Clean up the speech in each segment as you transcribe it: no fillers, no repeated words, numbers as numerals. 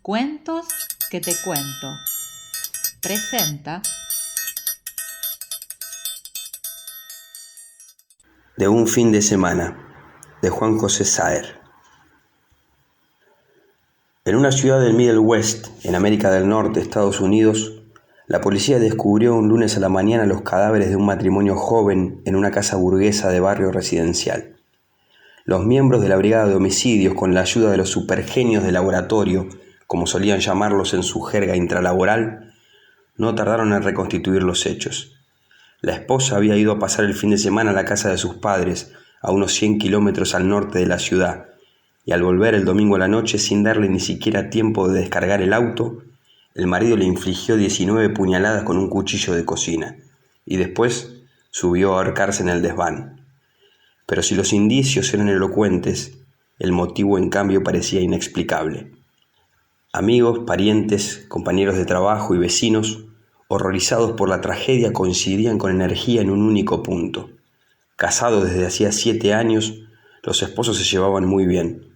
Cuentos que te cuento. Presenta De un fin de semana, de Juan José Saer. En una ciudad del Middle West, en América del Norte, Estados Unidos, la policía descubrió un lunes a la mañana los cadáveres de un matrimonio joven en una casa burguesa de barrio residencial. Los miembros de la brigada de homicidios, con la ayuda de los supergenios de laboratorio, como solían llamarlos en su jerga intralaboral, no tardaron en reconstituir los hechos. La esposa había ido a pasar el fin de semana a la casa de sus padres, a unos 100 kilómetros al norte de la ciudad, y al volver el domingo a la noche, sin darle ni siquiera tiempo de descargar el auto, el marido le infligió 19 puñaladas con un cuchillo de cocina, y después subió a ahorcarse en el desván. Pero si los indicios eran elocuentes, el motivo en cambio parecía inexplicable. Amigos, parientes, compañeros de trabajo y vecinos, horrorizados por la tragedia, coincidían con energía en un único punto. Casados desde hacía 7 años, los esposos se llevaban muy bien,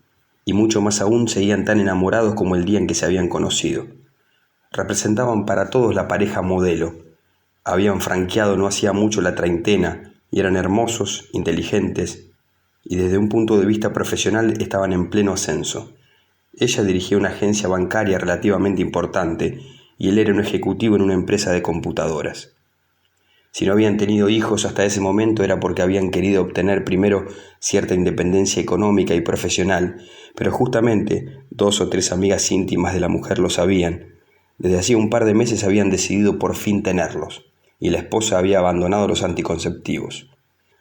y mucho más aún seguían tan enamorados como el día en que se habían conocido. Representaban para todos la pareja modelo. Habían franqueado no hacía mucho la treintena, y eran hermosos, inteligentes, y desde un punto de vista profesional estaban en pleno ascenso. Ella dirigía una agencia bancaria relativamente importante y él era un ejecutivo en una empresa de computadoras. Si no habían tenido hijos hasta ese momento era porque habían querido obtener primero cierta independencia económica y profesional, pero justamente 2 o 3 amigas íntimas de la mujer lo sabían. Desde hacía un par de meses habían decidido por fin tenerlos, y la esposa había abandonado los anticonceptivos.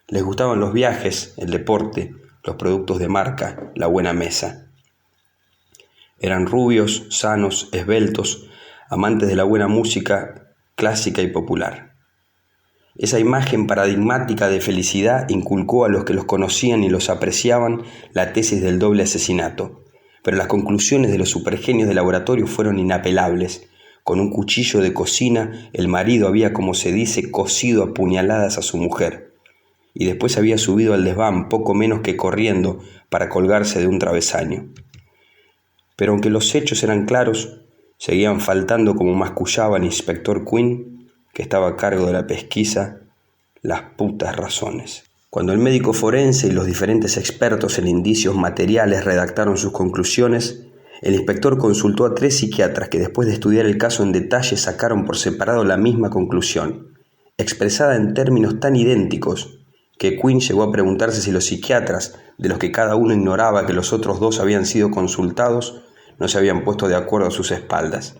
Les gustaban los viajes, el deporte, los productos de marca, la buena mesa. Eran rubios, sanos, esbeltos, amantes de la buena música clásica y popular. Esa imagen paradigmática de felicidad inculcó a los que los conocían y los apreciaban la tesis del doble asesinato, pero las conclusiones de los supergenios de laboratorio fueron inapelables. Con un cuchillo de cocina, el marido había, como se dice, cosido a puñaladas a su mujer, y después había subido al desván poco menos que corriendo para colgarse de un travesaño. Pero aunque los hechos eran claros, seguían faltando, como mascullaba el inspector Quinn, que estaba a cargo de la pesquisa, las putas razones. Cuando el médico forense y los diferentes expertos en indicios materiales redactaron sus conclusiones, el inspector consultó a 3 psiquiatras que después de estudiar el caso en detalle sacaron por separado la misma conclusión, expresada en términos tan idénticos que Quinn llegó a preguntarse si los psiquiatras, de los que cada uno ignoraba que los otros 2 habían sido consultados, no se habían puesto de acuerdo a sus espaldas.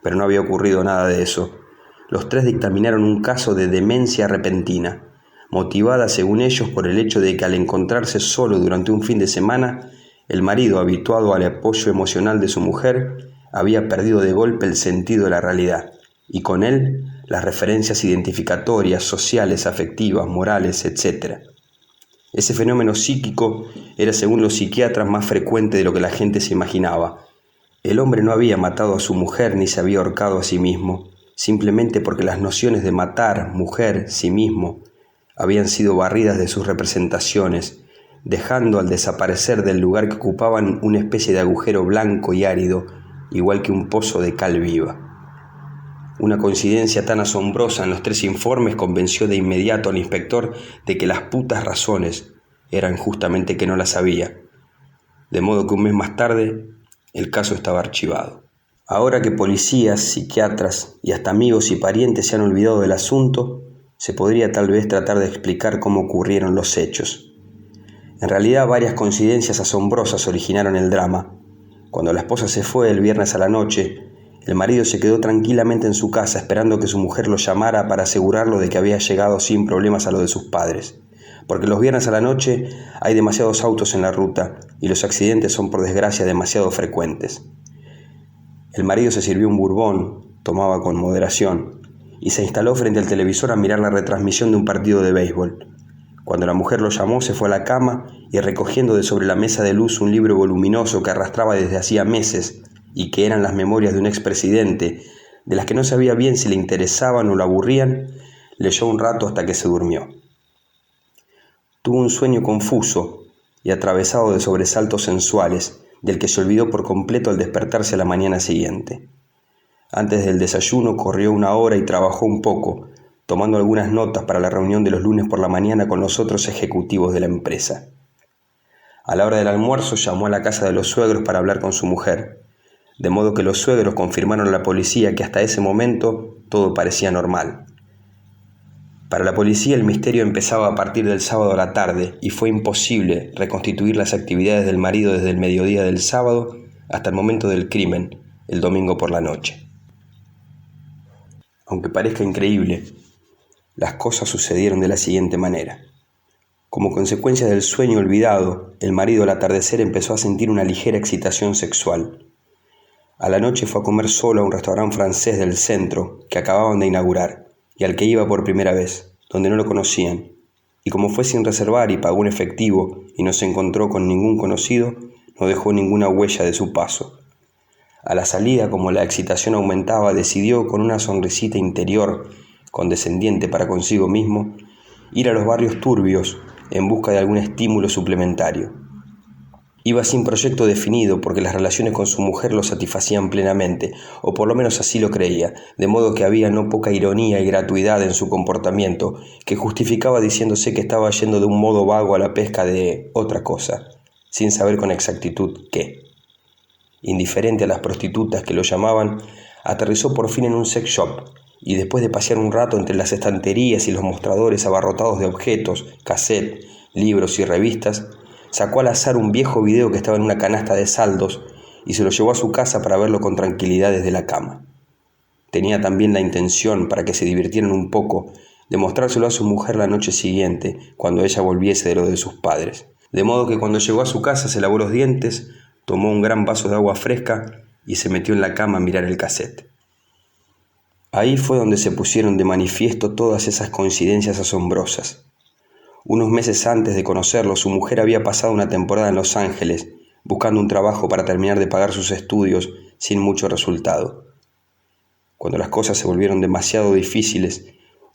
Pero no había ocurrido nada de eso. Los 3 dictaminaron un caso de demencia repentina, motivada según ellos por el hecho de que al encontrarse solo durante un fin de semana, el marido, habituado al apoyo emocional de su mujer, había perdido de golpe el sentido de la realidad, y con él las referencias identificatorias, sociales, afectivas, morales, etc. Ese fenómeno psíquico era, según los psiquiatras, más frecuente de lo que la gente se imaginaba. El hombre no había matado a su mujer ni se había ahorcado a sí mismo, simplemente porque las nociones de matar, mujer, sí mismo, habían sido barridas de sus representaciones, dejando al desaparecer del lugar que ocupaban una especie de agujero blanco y árido, igual que un pozo de cal viva. Una coincidencia tan asombrosa en los 3 informes convenció de inmediato al inspector de que las putas razones eran justamente que no las había, de modo que un mes más tarde el caso estaba archivado. Ahora que policías, psiquiatras y hasta amigos y parientes se han olvidado del asunto, se podría tal vez tratar de explicar cómo ocurrieron los hechos. En realidad, varias coincidencias asombrosas originaron el drama. Cuando la esposa se fue el viernes a la noche, el marido se quedó tranquilamente en su casa esperando que su mujer lo llamara para asegurarlo de que había llegado sin problemas a lo de sus padres. Porque los viernes a la noche hay demasiados autos en la ruta y los accidentes son, por desgracia, demasiado frecuentes. El marido se sirvió un bourbon, tomaba con moderación, y se instaló frente al televisor a mirar la retransmisión de un partido de béisbol. Cuando la mujer lo llamó, se fue a la cama y, recogiendo de sobre la mesa de luz un libro voluminoso que arrastraba desde hacía meses y que eran las memorias de un expresidente, de las que no sabía bien si le interesaban o lo aburrían, leyó un rato hasta que se durmió. Tuvo un sueño confuso y atravesado de sobresaltos sensuales, del que se olvidó por completo al despertarse a la mañana siguiente. Antes del desayuno corrió 1 hora y trabajó un poco, tomando algunas notas para la reunión de los lunes por la mañana con los otros ejecutivos de la empresa. A la hora del almuerzo llamó a la casa de los suegros para hablar con su mujer, de modo que los suegros confirmaron a la policía que hasta ese momento todo parecía normal. Para la policía el misterio empezaba a partir del sábado a la tarde y fue imposible reconstituir las actividades del marido desde el mediodía del sábado hasta el momento del crimen, el domingo por la noche. Aunque parezca increíble, las cosas sucedieron de la siguiente manera. Como consecuencia del sueño olvidado, el marido al atardecer empezó a sentir una ligera excitación sexual. A la noche fue a comer solo a un restaurante francés del centro que acababan de inaugurar y al que iba por primera vez, donde no lo conocían, y como fue sin reservar y pagó en efectivo y no se encontró con ningún conocido, no dejó ninguna huella de su paso. A la salida, como la excitación aumentaba, decidió, con una sonrisita interior condescendiente para consigo mismo, ir a los barrios turbios en busca de algún estímulo suplementario. Iba sin proyecto definido porque las relaciones con su mujer lo satisfacían plenamente, o por lo menos así lo creía, de modo que había no poca ironía y gratuidad en su comportamiento, que justificaba diciéndose que estaba yendo de un modo vago a la pesca de otra cosa, sin saber con exactitud qué. Indiferente a las prostitutas que lo llamaban, aterrizó por fin en un sex shop, y después de pasear un rato entre las estanterías y los mostradores abarrotados de objetos, cassette, libros y revistas, sacó al azar un viejo video que estaba en una canasta de saldos y se lo llevó a su casa para verlo con tranquilidad desde la cama. Tenía también la intención, para que se divirtieran un poco, de mostrárselo a su mujer la noche siguiente, cuando ella volviese de lo de sus padres. De modo que cuando llegó a su casa se lavó los dientes, tomó un gran vaso de agua fresca y se metió en la cama a mirar el cassette. Ahí fue donde se pusieron de manifiesto todas esas coincidencias asombrosas. Unos meses antes de conocerlo, su mujer había pasado una temporada en Los Ángeles, buscando un trabajo para terminar de pagar sus estudios sin mucho resultado. Cuando las cosas se volvieron demasiado difíciles,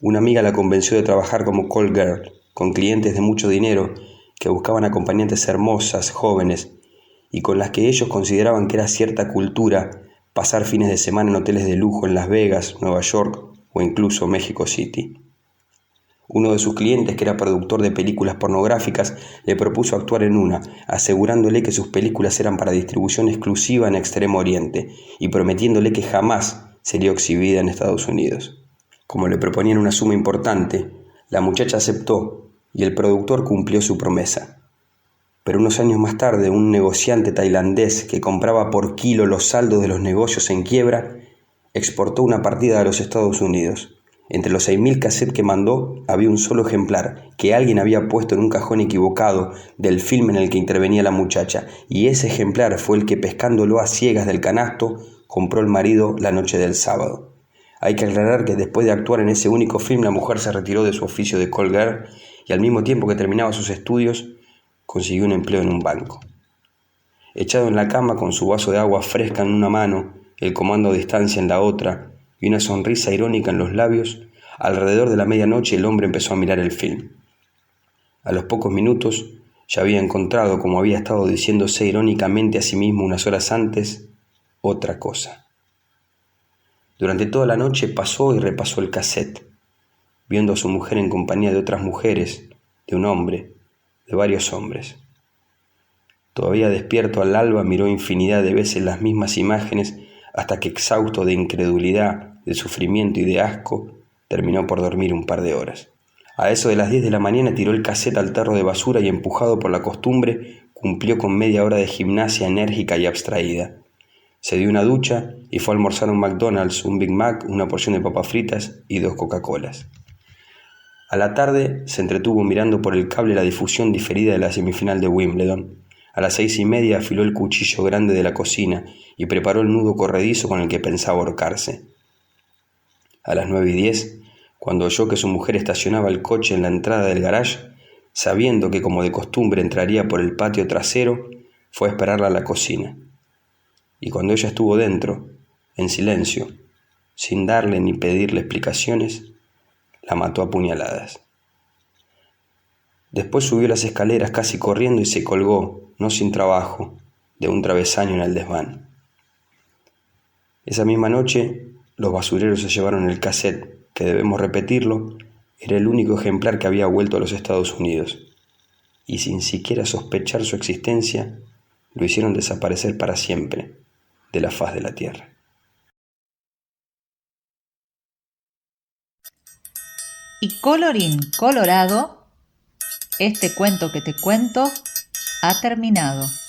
una amiga la convenció de trabajar como call girl, con clientes de mucho dinero que buscaban acompañantes hermosas, jóvenes, y con las que ellos consideraban que era cierta cultura pasar fines de semana en hoteles de lujo en Las Vegas, Nueva York o incluso México City. Uno de sus clientes, que era productor de películas pornográficas, le propuso actuar en una, asegurándole que sus películas eran para distribución exclusiva en Extremo Oriente y prometiéndole que jamás sería exhibida en Estados Unidos. Como le proponían una suma importante, la muchacha aceptó y el productor cumplió su promesa. Pero unos años más tarde, un negociante tailandés que compraba por kilo los saldos de los negocios en quiebra, exportó una partida a los Estados Unidos. Entre los 6.000 cassettes que mandó, había un solo ejemplar que alguien había puesto en un cajón equivocado del film en el que intervenía la muchacha, y ese ejemplar fue el que, pescándolo a ciegas del canasto, compró el marido la noche del sábado. Hay que aclarar que después de actuar en ese único film, la mujer se retiró de su oficio de call girl y al mismo tiempo que terminaba sus estudios, consiguió un empleo en un banco. Echado en la cama con su vaso de agua fresca en una mano, el comando a distancia en la otra y una sonrisa irónica en los labios, alrededor de la medianoche el hombre empezó a mirar el film. A los pocos minutos ya había encontrado, como había estado diciéndose irónicamente a sí mismo unas horas antes, otra cosa. Durante toda la noche pasó y repasó el cassette, viendo a su mujer en compañía de otras mujeres, de un hombre, de varios hombres. Todavía despierto al alba, miró infinidad de veces las mismas imágenes hasta que, exhausto de incredulidad, de sufrimiento y de asco, terminó por dormir un par de horas. A eso de las 10 de la mañana tiró el cassette al tarro de basura y, empujado por la costumbre, cumplió con media hora de gimnasia enérgica y abstraída. Se dio una ducha y fue a almorzar a un McDonald's, un Big Mac, una porción de papas fritas y 2 Coca-Colas. A la tarde se entretuvo mirando por el cable la difusión diferida de la semifinal de Wimbledon. A las 6:30 afiló el cuchillo grande de la cocina y preparó el nudo corredizo con el que pensaba ahorcarse. A las 9:10, cuando oyó que su mujer estacionaba el coche en la entrada del garage, sabiendo que como de costumbre entraría por el patio trasero, fue a esperarla a la cocina. Y cuando ella estuvo dentro, en silencio, sin darle ni pedirle explicaciones, la mató a puñaladas. Después subió las escaleras casi corriendo y se colgó, no sin trabajo, de un travesaño en el desván. Esa misma noche, los basureros se llevaron el cassette, que debemos repetirlo, era el único ejemplar que había vuelto a los Estados Unidos, y sin siquiera sospechar su existencia, lo hicieron desaparecer para siempre de la faz de la tierra. Y colorín colorado, este cuento que te cuento ha terminado.